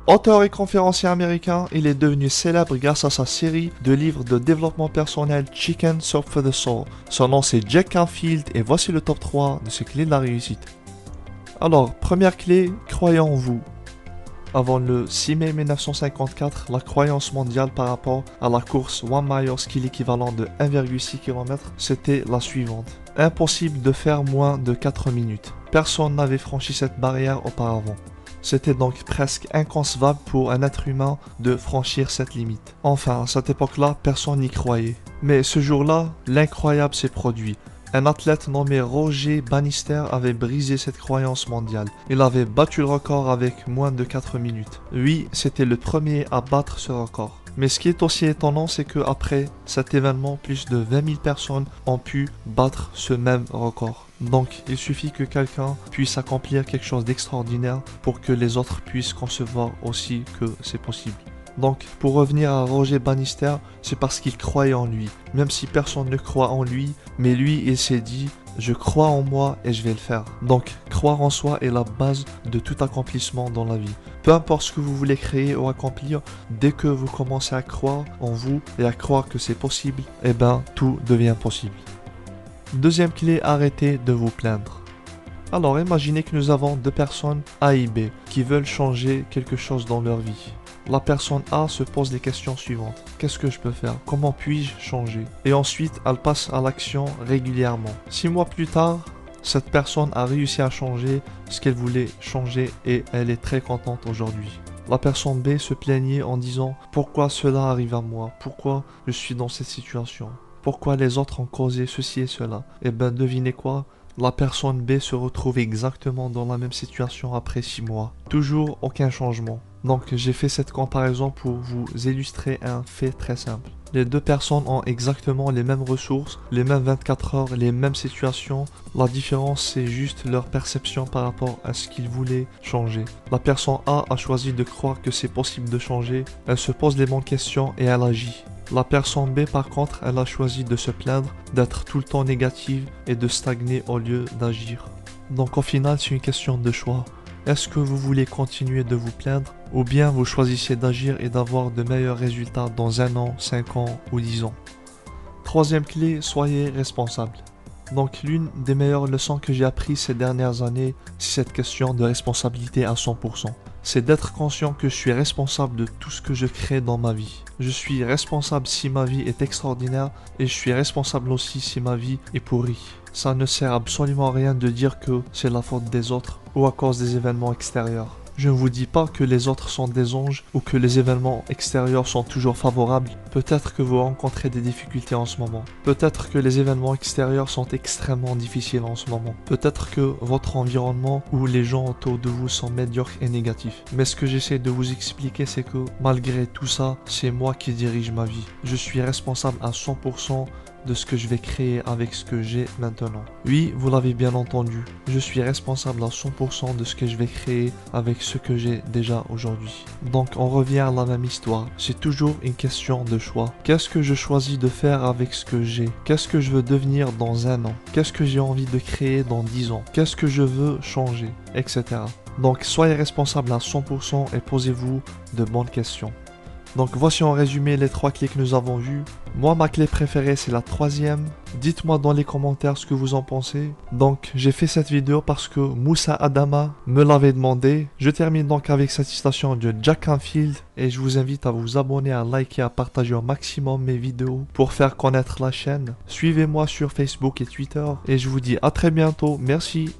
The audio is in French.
Auteur et conférencier américain, il est devenu célèbre grâce à sa série de livres de développement personnel Chicken Soup for the Soul. Son nom c'est Jack Canfield et voici le top 3 de ses clés de la réussite. Alors, première clé, croyez en vous. Avant le 6 mai 1954, la croyance mondiale par rapport à la course One Mile, qui est l'équivalent de 1,6 km, c'était la suivante. Impossible de faire moins de 4 minutes. Personne n'avait franchi cette barrière auparavant. C'était donc presque inconcevable pour un être humain de franchir cette limite. Enfin, à cette époque-là, personne n'y croyait. Mais ce jour-là, l'incroyable s'est produit. Un athlète nommé Roger Bannister avait brisé cette croyance mondiale. Il avait battu le record avec moins de 4 minutes. Oui, c'était le premier à battre ce record. Mais ce qui est aussi étonnant, c'est qu'après cet événement, plus de 20 000 personnes ont pu battre ce même record. Donc, il suffit que quelqu'un puisse accomplir quelque chose d'extraordinaire pour que les autres puissent concevoir aussi que c'est possible. Donc, pour revenir à Roger Bannister, c'est parce qu'il croyait en lui. Même si personne ne croit en lui, mais lui, il s'est dit « Je crois en moi et je vais le faire ». Donc, croire en soi est la base de tout accomplissement dans la vie. Peu importe ce que vous voulez créer ou accomplir, dès que vous commencez à croire en vous et à croire que c'est possible, eh ben, tout devient possible. Deuxième clé, arrêtez de vous plaindre. Alors, imaginez que nous avons deux personnes A et B qui veulent changer quelque chose dans leur vie. La personne A se pose les questions suivantes. Qu'est-ce que je peux faire? Comment puis-je changer? Et ensuite, elle passe à l'action régulièrement. 6 mois plus tard, cette personne a réussi à changer ce qu'elle voulait changer et elle est très contente aujourd'hui. La personne B se plaignait en disant « Pourquoi cela arrive à moi? Pourquoi je suis dans cette situation? Pourquoi les autres ont causé ceci et cela ?» Et ben devinez quoi? La personne B se retrouve exactement dans la même situation après 6 mois. Toujours aucun changement. Donc j'ai fait cette comparaison pour vous illustrer un fait très simple. Les deux personnes ont exactement les mêmes ressources, les mêmes 24 heures, les mêmes situations. La différence c'est juste leur perception par rapport à ce qu'ils voulaient changer. La personne A a choisi de croire que c'est possible de changer. Elle se pose les bonnes questions et elle agit. La personne B par contre, elle a choisi de se plaindre, d'être tout le temps négative et de stagner au lieu d'agir. Donc au final c'est une question de choix. Est-ce que vous voulez continuer de vous plaindre ou bien vous choisissez d'agir et d'avoir de meilleurs résultats dans 1 an, 5 ans ou 10 ans? Troisième clé, soyez responsable. Donc l'une des meilleures leçons que j'ai apprises ces dernières années, c'est cette question de responsabilité à 100%. C'est d'être conscient que je suis responsable de tout ce que je crée dans ma vie. Je suis responsable si ma vie est extraordinaire et je suis responsable aussi si ma vie est pourrie. Ça ne sert absolument à rien de dire que c'est la faute des autres ou à cause des événements extérieurs. Je ne vous dis pas que les autres sont des anges ou que les événements extérieurs sont toujours favorables. Peut-être que vous rencontrez des difficultés en ce moment. Peut-être que les événements extérieurs sont extrêmement difficiles en ce moment. Peut-être que votre environnement ou les gens autour de vous sont médiocres et négatifs. Mais ce que j'essaie de vous expliquer, c'est que malgré tout ça, c'est moi qui dirige ma vie. Je suis responsable à 100% de ce que je vais créer avec ce que j'ai maintenant. Oui, vous l'avez bien entendu, je suis responsable à 100% de ce que je vais créer avec ce que j'ai déjà aujourd'hui. Donc on revient à la même histoire, c'est toujours une question de choix. Qu'est-ce que je choisis de faire avec ce que j'ai? Qu'est-ce que je veux devenir dans 1 an? Qu'est-ce que j'ai envie de créer dans 10 ans? Qu'est-ce que je veux changer? Etc. Donc soyez responsable à 100% et posez-vous de bonnes questions. Donc voici en résumé les 3 clés que nous avons vues. Moi, ma clé préférée, c'est la 3e. Dites-moi dans les commentaires ce que vous en pensez. Donc, j'ai fait cette vidéo parce que Moussa Adama me l'avait demandé. Je termine donc avec cette citation de Jack Canfield et je vous invite à vous abonner, à liker, à partager au maximum mes vidéos pour faire connaître la chaîne. Suivez-moi sur Facebook et Twitter et je vous dis à très bientôt. Merci.